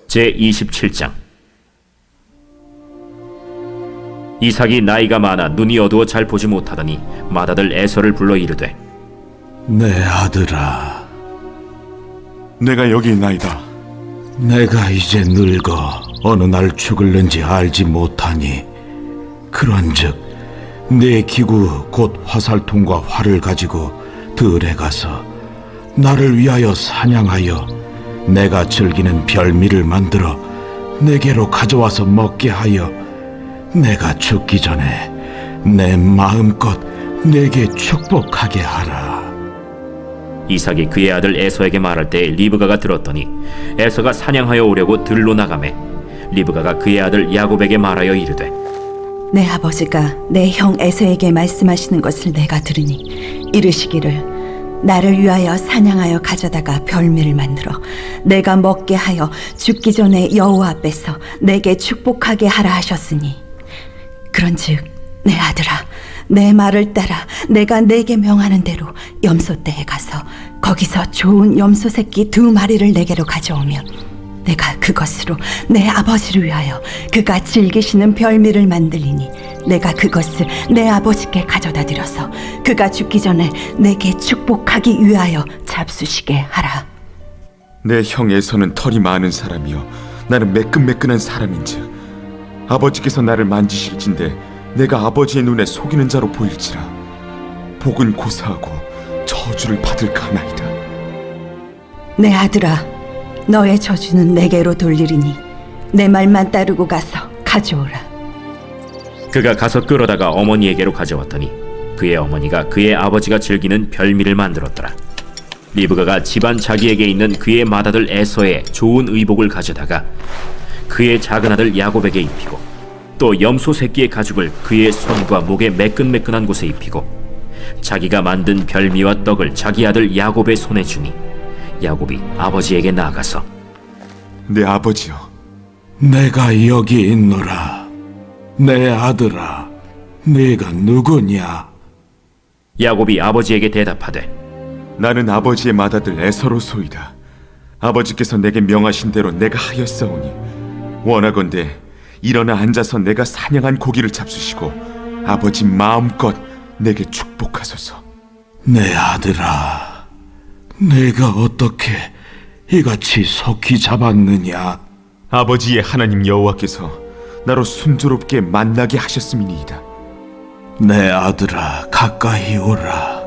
제27장. 이삭이 나이가 많아 눈이 어두워 잘 보지 못하더니 맏아들 에서를 불러 이르되, 내 아들아, 내가 여기 있나이다. 내가 이제 늙어 어느 날 죽을는지 알지 못하니 그런즉 내 기구 곧 화살통과 활을 가지고 들에 가서 나를 위하여 사냥하여 내가 즐기는 별미를 만들어 내게로 가져와서 먹게 하여 내가 죽기 전에 내 마음껏 내게 축복하게 하라. 이삭이 그의 아들 에서에게 말할 때 리브가가 들었더니 에서가 사냥하여 오려고 들로 나가매 리브가가 그의 아들 야곱에게 말하여 이르되, 내 아버지가 내 형 에서에게 말씀하시는 것을 내가 들으니 이르시기를 나를 위하여 사냥하여 가져다가 별미를 만들어 내가 먹게 하여 죽기 전에 여호와 앞에서 내게 축복하게 하라 하셨으니, 그런즉 내 아들아, 내 말을 따라 내가 내게 명하는 대로 염소떼에 가서 거기서 좋은 염소 새끼 2마리를 내게로 가져오면 내가 그것으로 내 아버지를 위하여 그가 즐기시는 별미를 만들리니 내가 그것을 내 아버지께 가져다 드려서 그가 죽기 전에 내게 축복하기 위하여 잡수시게 하라. 내 형 에서는 털이 많은 사람이요 나는 매끈매끈한 사람인즉 아버지께서 나를 만지실진데 내가 아버지의 눈에 속이는 자로 보일지라 복은 고사하고 저주를 받을까 하나이다. 내 아들아, 너의 저주는 내게로 돌리리니 내 말만 따르고 가서 가져오라. 그가 가서 끌어다가 어머니에게로 가져왔더니 그의 어머니가 그의 아버지가 즐기는 별미를 만들었더라. 리브가가 집안 자기에게 있는 그의 맏아들 에서의 좋은 의복을 가져다가 그의 작은 아들 야곱에게 입히고 또 염소 새끼의 가죽을 그의 손과 목에 매끈매끈한 곳에 입히고 자기가 만든 별미와 떡을 자기 아들 야곱의 손에 주니 야곱이 아버지에게 나아가서, 내 아버지여, 내가 여기 있노라. 내 아들아, 네가 누구냐? 야곱이 아버지에게 대답하되, 나는 아버지의 맏아들 에서로소이다. 아버지께서 내게 명하신 대로 내가 하였사오니 원하건대 일어나 앉아서 내가 사냥한 고기를 잡수시고 아버지 마음껏 내게 축복하소서. 내 아들아, 내가 어떻게 이같이 속히 잡았느냐? 아버지의 하나님 여호와께서 나로 순조롭게 만나게 하셨음이니이다. 내 아들아, 가까이 오라.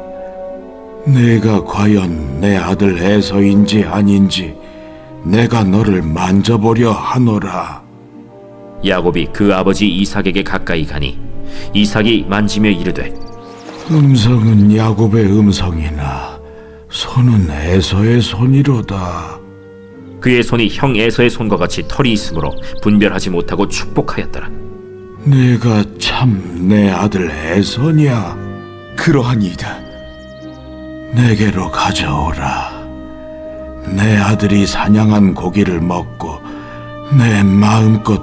내가 과연 내 아들 에서인지 아닌지 내가 너를 만져보려 하노라. 야곱이 그 아버지 이삭에게 가까이 가니 이삭이 만지며 이르되, 음성은 야곱의 음성이나 손은 에서의 손이로다. 그의 손이 형 에서의 손과 같이 털이 있으므로 분별하지 못하고 축복하였더라. 내가 참 내 아들 에서냐? 그러하니이다. 내게로 가져오라. 내 아들이 사냥한 고기를 먹고 내 마음껏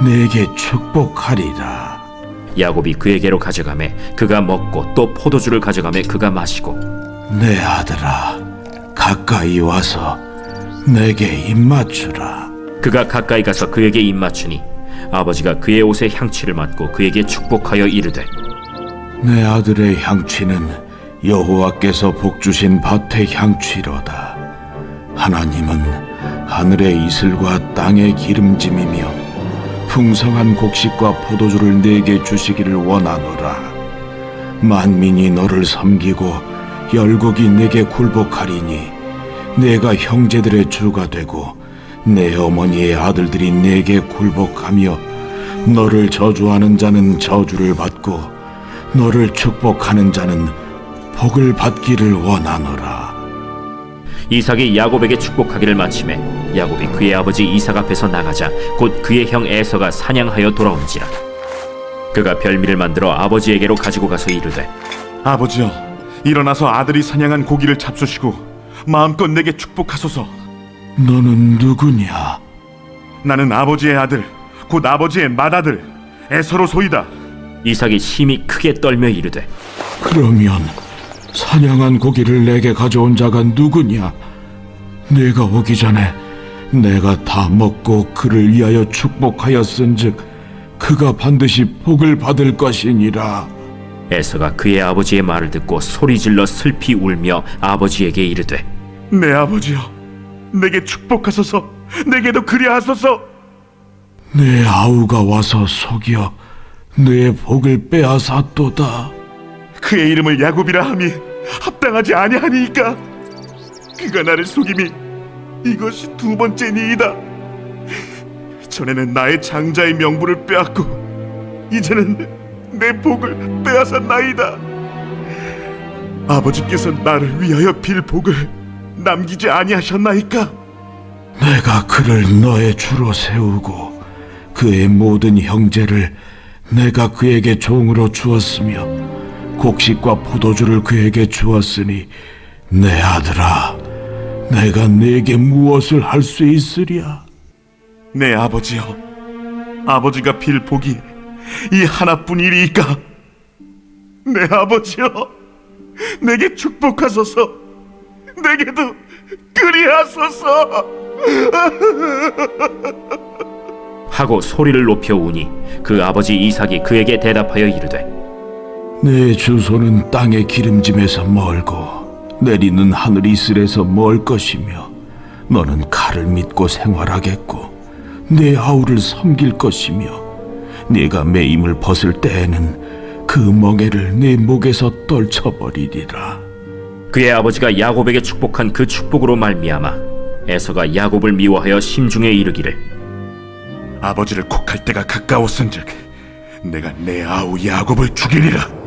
내게 축복하리라. 야곱이 그에게로 가져가매 그가 먹고 또 포도주를 가져가매 그가 마시고, 내 아들아, 가까이 와서 내게 입맞추라. 그가 가까이 가서 그에게 입맞추니 아버지가 그의 옷에 향취를 맡고 그에게 축복하여 이르되, 내 아들의 향취는 여호와께서 복주신 밭의 향취로다. 하나님은 하늘의 이슬과 땅의 기름짐이며 풍성한 곡식과 포도주를 내게 주시기를 원하노라. 만민이 너를 섬기고 열국이 내게 굴복하리니 내가 형제들의 주가 되고 내 어머니의 아들들이 내게 굴복하며 너를 저주하는 자는 저주를 받고 너를 축복하는 자는 복을 받기를 원하노라. 이삭이 야곱에게 축복하기를 마치매 야곱이 그의 아버지 이삭 앞에서 나가자 곧 그의 형 에서가 사냥하여 돌아온지라. 그가 별미를 만들어 아버지에게로 가지고 가서 이르되, 아버지여, 일어나서 아들이 사냥한 고기를 잡수시고 마음껏 내게 축복하소서. 너는 누구냐? 나는 아버지의 아들, 곧 아버지의 맏아들 에서로소이다. 이삭이 심히 크게 떨며 이르되, 그러면 사냥한 고기를 내게 가져온 자가 누구냐? 내가 오기 전에 내가 다 먹고 그를 위하여 축복하였은즉 그가 반드시 복을 받을 것이니라. 에서가 그의 아버지의 말을 듣고 소리질러 슬피 울며 아버지에게 이르되 내 아버지여, 내게 축복하소서. 내게도 그리하소서. 내 아우가 와서 속여 내 복을 빼앗았도다. 그의 이름을 야곱이라 함이 합당하지 아니하니이까. 그가 나를 속임이 이것이 두 번째니이다. 전에는 나의 장자의 명분을 빼앗고 이제는 내 복을 빼앗았나이다. 아버지께서 나를 위하여 빌 복을 남기지 아니하셨나이까. 내가 그를 너의 주로 세우고 그의 모든 형제를 내가 그에게 종으로 주었으며 곡식과 포도주를 그에게 주었으니 내 아들아, 내가 네게 무엇을 할 수 있으랴? 내 아버지여, 아버지가 빌 복이 이 하나뿐이리이까. 내 아버지여, 내게 축복하소서. 내게도 그리하소서. 하고 소리를 높여 우니 그 아버지 이삭이 그에게 대답하여 이르되 내 주소는 땅의 기름짐에서 멀고 내리는 하늘 이슬에서 멀 것이며 너는 칼을 믿고 생활하겠고 내 아우를 섬길 것이며 네가 매임을 벗을 때에는 그 멍에를 네 목에서 떨쳐버리리라. 그의 아버지가 야곱에게 축복한 그 축복으로 말미암아 에서가 야곱을 미워하여 심중에 이르기를 아버지를 곡할 때가 가까웠은즉 내가 내 아우 야곱을 죽이리라.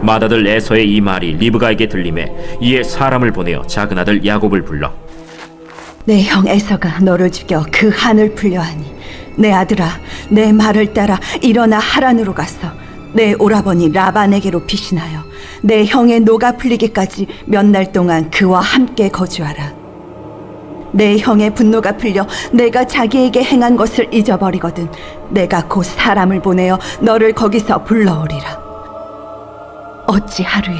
맏아들 에서의 이 말이 리브가에게 들림에 이에 사람을 보내어 작은 아들 야곱을 불러 내 형 에서가 너를 죽여 그 한을 풀려하니 내 아들아, 내 말을 따라 일어나 하란으로 가서 내 오라버니 라반에게로 피신하여 내 형의 노가 풀리기까지 몇 날 동안 그와 함께 거주하라. 내 형의 분노가 풀려 내가 자기에게 행한 것을 잊어버리거든 내가 곧 사람을 보내어 너를 거기서 불러오리라. 어찌 하루에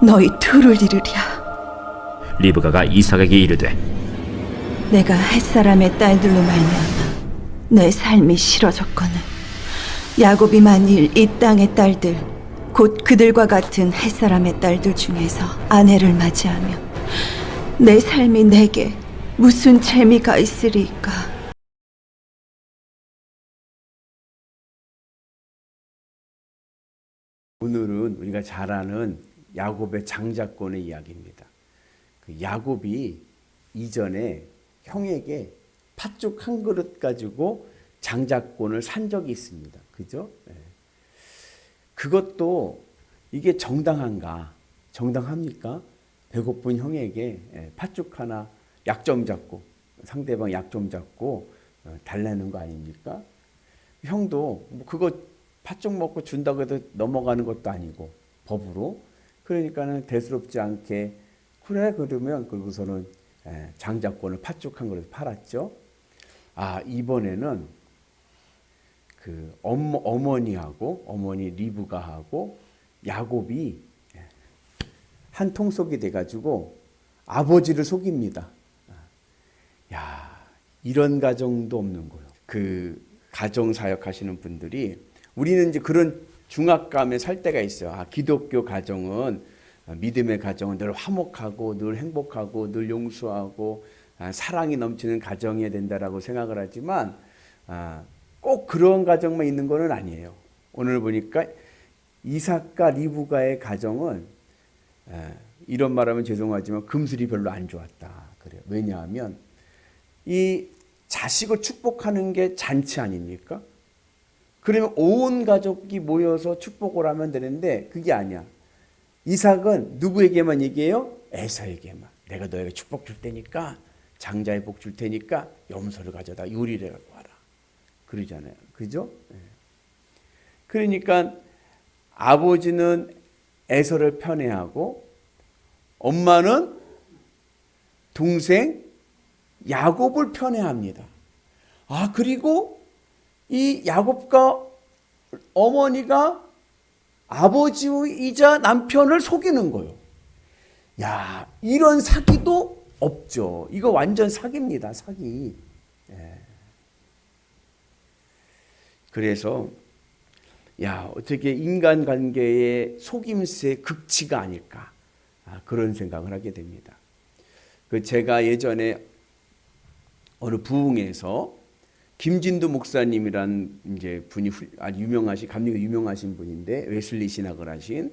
너희 둘을 이르랴. 리브가가 이삭에게 이르되 내가 햇사람의 딸들로 말미암아 내 삶이 싫어졌거늘 야곱이 만일 이 땅의 딸들 곧 그들과 같은 햇사람의 딸들 중에서 아내를 맞이하며 내 삶이 내게 무슨 재미가 있으리까. 오늘은 우리가 잘 아는 야곱의 장자권의 이야기입니다. 그 야곱이 이전에 형에게 팥죽 한 그릇 가지고 장자권을 산 적이 있습니다. 그죠? 네. 그것도 이게 정당한가? 정당합니까? 배고픈 형에게 팥죽 하나 약점 잡고 상대방 약점 잡고 달래는 거 아닙니까? 형도 뭐 그거 팥죽 먹고 준다고 해도 넘어가는 것도 아니고 법으로 그러니까는 대수롭지 않게 그래 그러면 그러고서는 장자권을 팥죽 한 그릇 팔았죠. 아 이번에는 그 어머니하고 어머니 리브가하고 야곱이 한 통속이 돼가지고 아버지를 속입니다. 야 이런 가정도 없는 거예요. 그 가정 사역 하시는 분들이 우리는 이제 그런 중압감에 살 때가 있어요. 아 기독교 가정은 믿음의 가정은 늘 화목하고 늘 행복하고 늘 용서하고 사랑이 넘치는 가정이어야 된다라고 생각을 하지만 꼭 그런 가정만 있는 것은 아니에요. 오늘 보니까 이삭과 리브가의 가정은 이런 말하면 죄송하지만 금슬이 별로 안 좋았다. 그래요. 왜냐하면 이 자식을 축복하는 게 잔치 아닙니까? 그러면 온 가족이 모여서 축복을 하면 되는데 그게 아니야. 이삭은 누구에게만 얘기해요? 에서에게만. 내가 너에게 축복 줄 테니까 장자의 복 줄 테니까 염소를 가져다 요리를 갖고 와라. 그러잖아요. 그죠? 그러니까 아버지는 에서를 편애하고 엄마는 동생 야곱을 편애합니다. 아 그리고 이 야곱과 어머니가 아버지이자 남편을 속이는 거예요. 야 이런 사기도 없죠. 이거 완전 사기입니다. 사기. 그래서 어떻게 인간관계의 속임수의 극치가 아닐까, 그런 생각을 하게 됩니다. 제가 예전에 어느 부흥에서 김진두 목사님이란 이제 분이 아주 유명하신, 감리교 유명하신 분인데, 웨슬리 신학을 하신,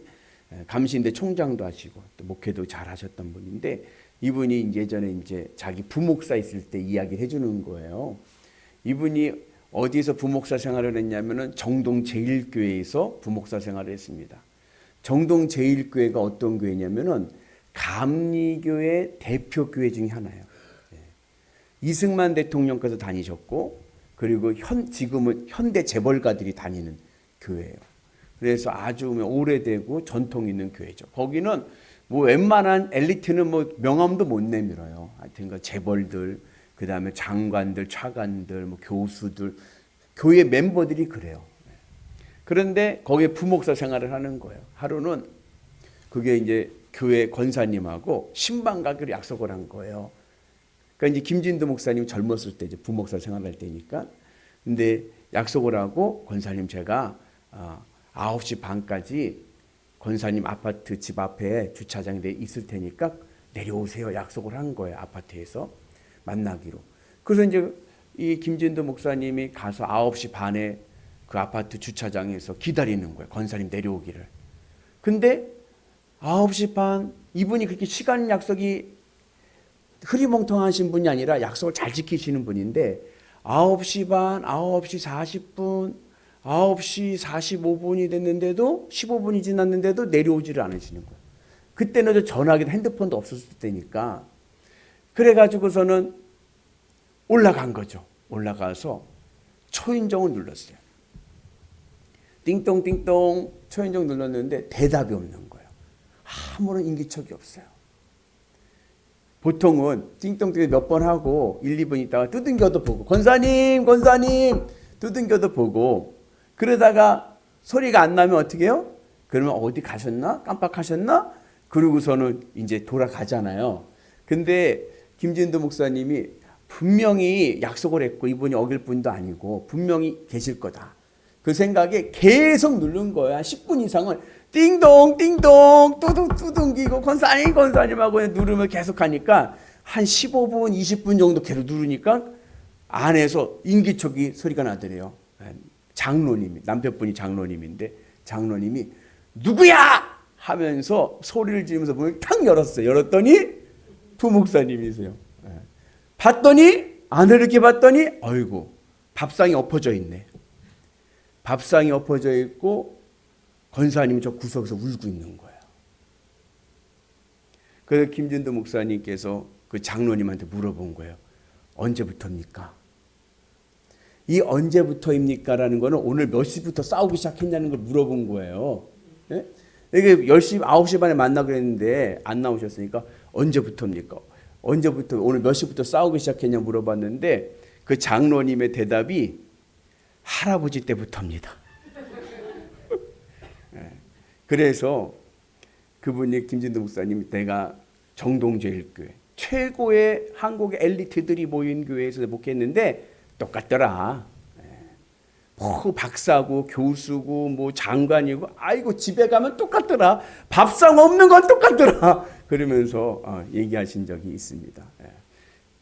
감신대 총장도 하시고 또 목회도 잘 하셨던 분인데, 이분이 예전에 이제 자기 부목사 있을 때 이야기를 해주는 거예요. 이분이 어디서 부목사 생활을 했냐면은 정동 제일교회에서 부목사 생활을 했습니다. 정동 제일교회가 어떤 교회냐면은 감리교의 대표 교회 중에 하나예요. 이승만 대통령께서 다니셨고, 그리고 지금은 현대 재벌가들이 다니는 교회예요. 그래서 아주 오래되고 전통 있는 교회죠. 거기는 뭐 웬만한 엘리트는 뭐 명함도 못 내밀어요. 하여튼 그 재벌들, 그 다음에 장관들, 차관들, 뭐 교수들, 교회 멤버들이 그래요. 그런데 거기에 부목사 생활을 하는 거예요. 하루는 그게 이제 교회 권사님하고 신방 가기로 약속을 한 거예요. 그러니까 이제 김진두 목사님 젊었을 때 이제 부목사 생활할 때니까. 근데 약속을 하고, 권사님 제가 9시 반까지 권사님 아파트 집 앞에 주차장에 있을 테니까 내려오세요. 약속을 한 거예요. 아파트에서 만나기로. 그래서 이제 이 김진두 목사님이 가서 9시 반에 그 아파트 주차장에서 기다리는 거예요. 권사님 내려오기를. 근데 9시 반, 이분이 그렇게 시간 약속이 흐리멍텅하신 분이 아니라 약속을 잘 지키시는 분인데, 9시 반, 9시 40분, 9시 45분이 됐는데도, 15분이 지났는데도 내려오지를 않으시는 거예요. 그때는 전화기도 핸드폰도 없었을 때니까. 그래가지고서는 올라간 거죠. 올라가서 초인종을 눌렀어요. 띵동띵동 초인종 눌렀는데 대답이 없는 거예요. 아무런 인기척이 없어요. 보통은 띵동띵동 몇 번 하고 1, 2분 있다가 두둥겨도 보고, 권사님 두둥겨도 보고, 그러다가 소리가 안 나면 어떻게 해요? 그러면 어디 가셨나? 깜빡하셨나? 그러고서는 이제 돌아가잖아요. 근데 김진두 목사님이 분명히 약속을 했고 이분이 어길 분도 아니고 분명히 계실 거다, 그 생각에 계속 누른 거야. 10분 이상을 띵동 띵동 두둥기고 권사님 하고 누르면 계속 하니까 한 15분 20분 정도 계속 누르니까 안에서 인기척이 소리가 나더래요. 장로님이, 남편분이 장로님인데 장로님이 누구야 하면서 소리를 지르면서 문을 탁 열었어요. 열었더니 부목사님이세요. 봤더니, 안을 이렇게 봤더니, 어이구, 밥상이 엎어져 있네. 밥상이 엎어져 있고 권사님이 저 구석에서 울고 있는 거예요. 그래서 김진두 목사님께서 그 장로님한테 물어본 거예요. 언제부터입니까? 이 언제부터입니까? 라는 거는 오늘 몇 시부터 싸우기 시작했냐는 걸 물어본 거예요. 예? 이게 10시, 9시 반에 만나기로 했는데 안 나오셨으니까 언제부터입니까? 언제부터, 오늘 몇 시부터 싸우기 시작했냐 물어봤는데 그 장로님의 대답이 할아버지 때부터입니다. 그래서 그분이, 김진두 목사님이, 내가 정동제일교회 최고의 한국의 엘리트들이 모인 교회에서 목회했는데 똑같더라. 뭐 박사고 교수고 뭐 장관이고, 아이고 집에 가면 똑같더라. 밥상 없는 건 똑같더라. 그러면서 얘기하신 적이 있습니다.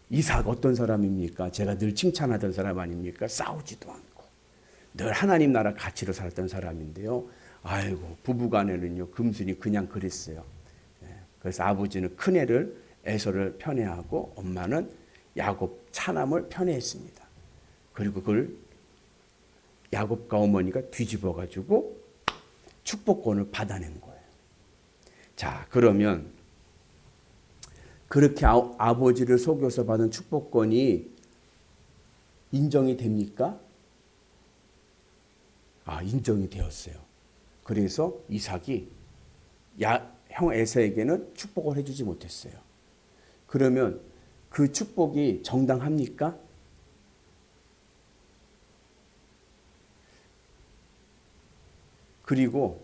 이삭 어떤 사람입니까? 제가 늘 칭찬하던 사람 아닙니까? 싸우지도 않고 늘 하나님 나라 가치로 살았던 사람인데요. 아이고 부부간에는요 금순이 그냥 그랬어요. 그래서 아버지는 큰애를, 에서를 편애하고 엄마는 야곱 차남을 편애했습니다. 그리고 그걸 야곱과 어머니가 뒤집어 가지고 축복권을 받아낸 거예요. 자, 그러면 그렇게 아버지를 속여서 받은 축복권이 인정이 됩니까? 인정이 되었어요. 그래서 이삭이 형 에서에게는 축복을 해주지 못했어요. 그러면 그 축복이 정당합니까? 그리고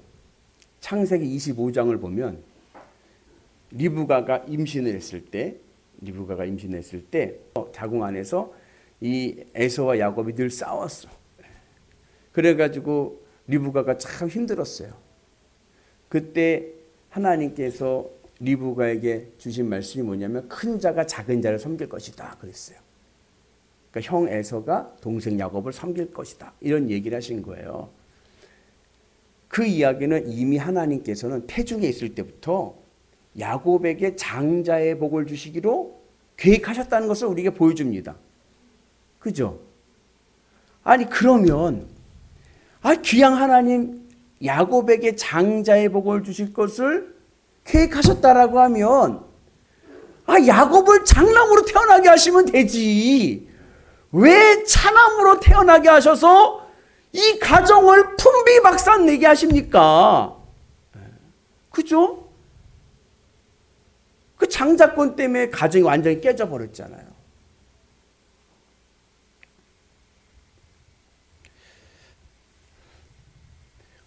창세기 25장을 보면 리브가가 임신을 했을 때 리브가가 임신했을 때 자궁 안에서 이 에서와 야곱이 늘 싸웠어. 그래가지고 리브가가 참 힘들었어요. 그때 하나님께서 리브가에게 주신 말씀이 뭐냐면 큰 자가 작은 자를 섬길 것이다 그랬어요. 그러니까 형 에서가 동생 야곱을 섬길 것이다 이런 얘기를 하신 거예요. 그 이야기는 이미 하나님께서는 태중에 있을 때부터 야곱에게 장자의 복을 주시기로 계획하셨다는 것을 우리에게 보여줍니다. 그죠? 아니 그러면 귀한 하나님 야곱에게 장자의 복을 주실 것을 계획하셨다라고 하면 야곱을 장남으로 태어나게 하시면 되지. 왜 차남으로 태어나게 하셔서 이 가정을 풍비박산 내게 하십니까? 그죠? 그 장자권 때문에 가정이 완전히 깨져버렸잖아요.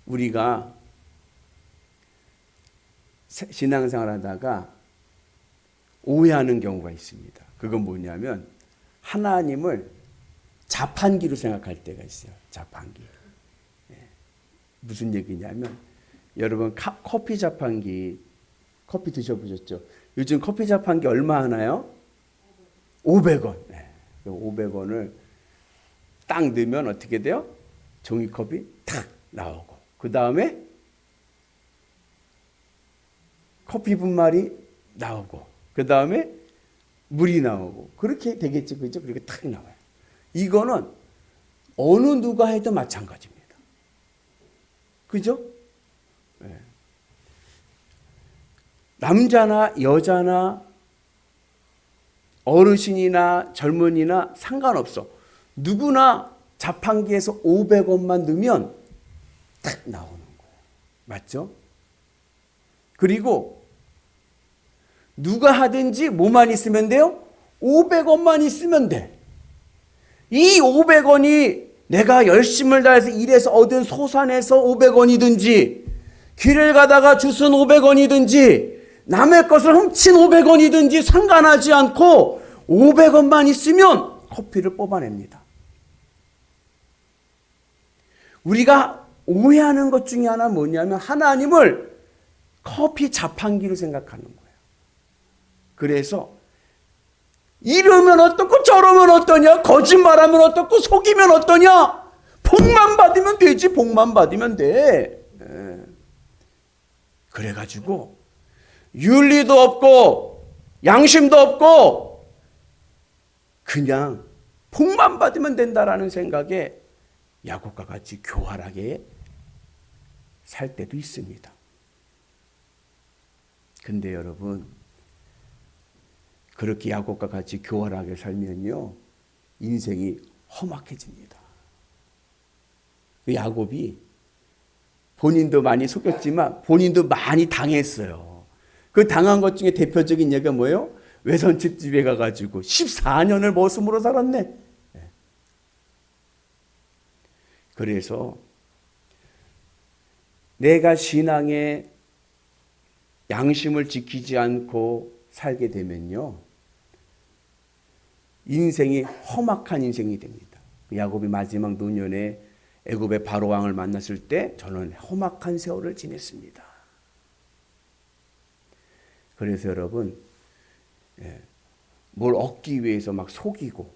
우리가 신앙생활 하다가 오해하는 경우가 있습니다. 그건 뭐냐면 하나님을 자판기로 생각할 때가 있어요. 자판기. 무슨 얘기냐면 여러분 커피 자판기 커피 드셔보셨죠? 요즘 커피 자판기 얼마 하나요? 500원. 500원을 딱 넣으면 어떻게 돼요? 종이컵이 탁 나오고 그 다음에 커피 분말이 나오고 그 다음에 물이 나오고 그렇게 되겠죠. 그죠? 그리고 탁 나와요. 이거는 어느 누가 해도 마찬가지입니다. 그죠? 네. 남자나 여자나 어르신이나 젊은이나 상관없어. 누구나 자판기에서 500원만 넣으면 딱 나오는 거예요. 맞죠? 그리고 누가 하든지 뭐만 있으면 돼요? 500원만 있으면 돼. 이 500원이 내가 열심을 다해서 일해서 얻은 소산에서 500원이든지 길을 가다가 주순 500원이든지 남의 것을 훔친 500원이든지 상관하지 않고 500원만 있으면 커피를 뽑아냅니다. 우리가 오해하는 것 중에 하나 뭐냐면 하나님을 커피 자판기로 생각하는 거예요. 그래서 이러면 어떻고 저러면 어떠냐, 거짓말하면 어떻고 속이면 어떠냐, 복만 받으면 되지, 복만 받으면 돼. 그래가지고 윤리도 없고 양심도 없고 그냥 복만 받으면 된다라는 생각에 야곱과 같이 교활하게 살 때도 있습니다. 근데 여러분 그렇게 야곱과 같이 교활하게 살면요 인생이 험악해집니다. 야곱이 본인도 많이 속였지만 본인도 많이 당했어요. 그 당한 것 중에 대표적인 얘기가 뭐예요? 외손집 집에 가가지고 14년을 머슴으로 살았네. 그래서 내가 신앙의 양심을 지키지 않고 살게 되면요 인생이 험악한 인생이 됩니다. 야곱이 마지막 노년에 애굽의 바로 왕을 만났을 때 저는 험악한 세월을 지냈습니다. 그래서 여러분 뭘 얻기 위해서 막 속이고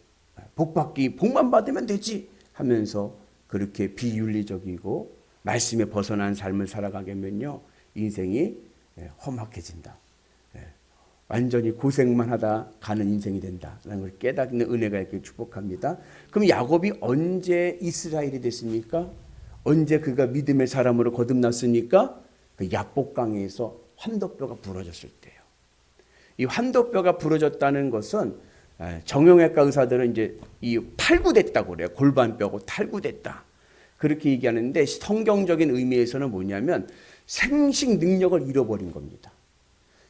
복만 받으면 되지 하면서 그렇게 비윤리적이고 말씀에 벗어난 삶을 살아가게 되면요 인생이 험악해진다. 완전히 고생만 하다 가는 인생이 된다라는 걸 깨닫는 은혜가 있길 축복합니다. 그럼 야곱이 언제 이스라엘이 됐습니까? 언제 그가 믿음의 사람으로 거듭났습니까? 그 야복강에서 환도뼈가 부러졌을 때예요. 이 환도뼈가 부러졌다는 것은 정형외과 의사들은 이제 이 탈구됐다고 그래요. 골반뼈고 탈구됐다. 그렇게 얘기하는데 성경적인 의미에서는 뭐냐면 생식 능력을 잃어버린 겁니다.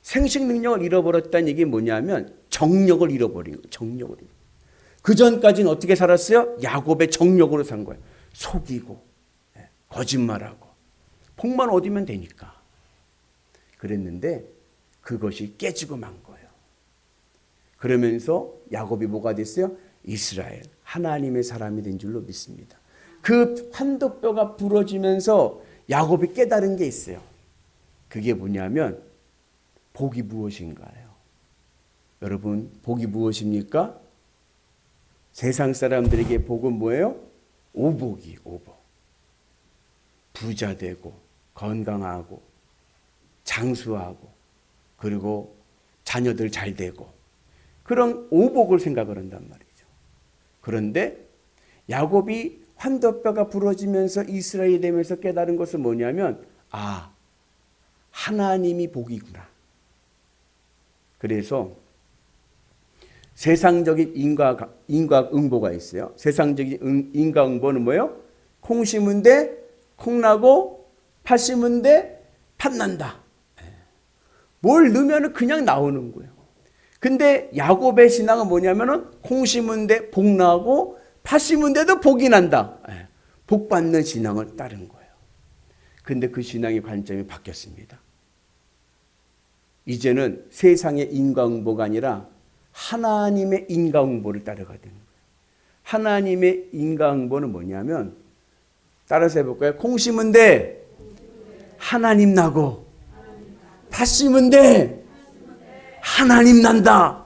생식 능력을 잃어버렸다는 얘기 뭐냐면 정력을 잃어버린 거예요. 정력을. 그 전까지는 어떻게 살았어요? 야곱의 정력으로 산 거예요. 속이고 거짓말하고 복만 얻으면 되니까. 그랬는데 그것이 깨지고 만 거예요. 그러면서 야곱이 뭐가 됐어요? 이스라엘, 하나님의 사람이 된 줄로 믿습니다. 그 환도뼈가 부러지면서 야곱이 깨달은 게 있어요. 그게 뭐냐면 복이 무엇인가요? 여러분, 복이 무엇입니까? 세상 사람들에게 복은 뭐예요? 오복이 오복. 부자 되고 건강하고 장수하고 그리고 자녀들 잘 되고 그런 오복을 생각을 한단 말이죠. 그런데 야곱이 환도뼈가 부러지면서 이스라엘이 되면서 깨달은 것은 뭐냐면 하나님이 복이구나. 그래서 세상적인 인과응보가 있어요. 세상적인 인과응보는 뭐예요? 콩 심은 데 콩나고 팥 심은 데 팥난다. 뭘 넣으면 그냥 나오는 거예요. 근데 야곱의 신앙은 뭐냐면은 콩 심은 데 복 나고 팥 심은 데도 복이 난다. 복 받는 신앙을 따른 거예요. 근데 그 신앙의 관점이 바뀌었습니다. 이제는 세상의 인과응보가 아니라 하나님의 인과응보를 따라가야 되는 거예요. 하나님의 인과응보는 뭐냐면 따라서 해볼까요? 콩 심은 데 하나님 나고 팥 심은 데 하나님 난다.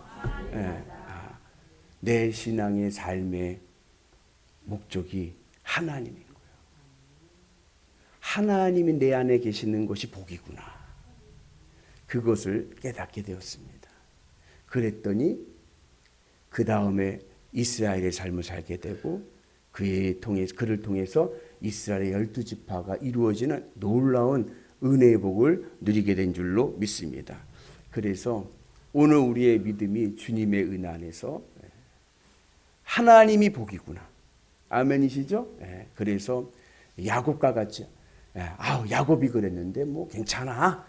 내 신앙의 삶의 목적이 하나님인 거예요. 하나님이 내 안에 계시는 것이 복이구나. 그것을 깨닫게 되었습니다. 그랬더니 그 다음에 이스라엘의 삶을 살게 되고 그를 통해서 이스라엘의 12지파가 이루어지는 놀라운 은혜의 복을 누리게 된 줄로 믿습니다. 그래서 오늘 우리의 믿음이 주님의 은혜 안에서 하나님이 복이구나. 아멘이시죠? 그래서 야곱과 같이 야곱이 그랬는데 뭐 괜찮아.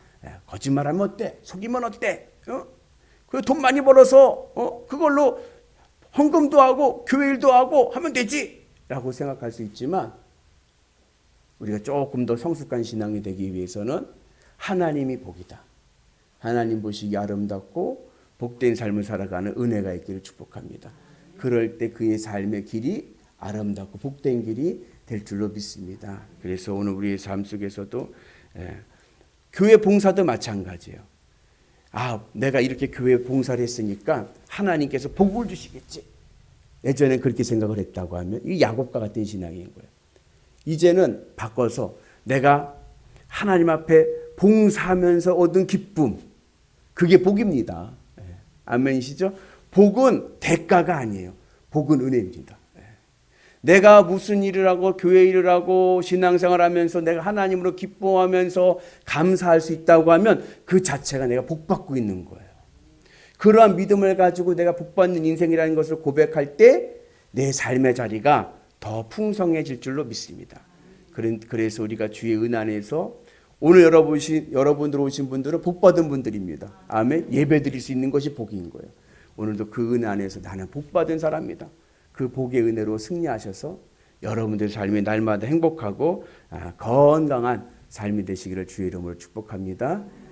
거짓말하면 어때? 속이면 어때? 그 돈 많이 벌어서 그걸로 헌금도 하고 교회 일도 하고 하면 되지 라고 생각할 수 있지만 우리가 조금 더 성숙한 신앙이 되기 위해서는 하나님이 복이다. 하나님 보시기 아름답고 복된 삶을 살아가는 은혜가 있기를 축복합니다. 그럴 때 그의 삶의 길이 아름답고 복된 길이 될 줄로 믿습니다. 그래서 오늘 우리의 삶 속에서도 교회 봉사도 마찬가지예요. 내가 이렇게 교회 봉사를 했으니까 하나님께서 복을 주시겠지. 예전에 그렇게 생각을 했다고 하면 이 야곱과 같은 신앙인 거예요. 이제는 바꿔서 내가 하나님 앞에 봉사하면서 얻은 기쁨, 그게 복입니다. 아멘이시죠? 복은 대가가 아니에요. 복은 은혜입니다. 내가 무슨 일을 하고 교회 일을 하고 신앙생활 하면서 내가 하나님으로 기뻐하면서 감사할 수 있다고 하면 그 자체가 내가 복받고 있는 거예요. 그러한 믿음을 가지고 내가 복받는 인생이라는 것을 고백할 때 내 삶의 자리가 더 풍성해질 줄로 믿습니다. 그래서 우리가 주의 은혜 안에서 오늘 여러분들 오신 분들은 복받은 분들입니다. 아멘. 예배 드릴 수 있는 것이 복인 거예요. 오늘도 그 은혜 안에서 나는 복받은 사람이다. 그 복의 은혜로 승리하셔서 여러분들의 삶이 날마다 행복하고 건강한 삶이 되시기를 주의 이름으로 축복합니다.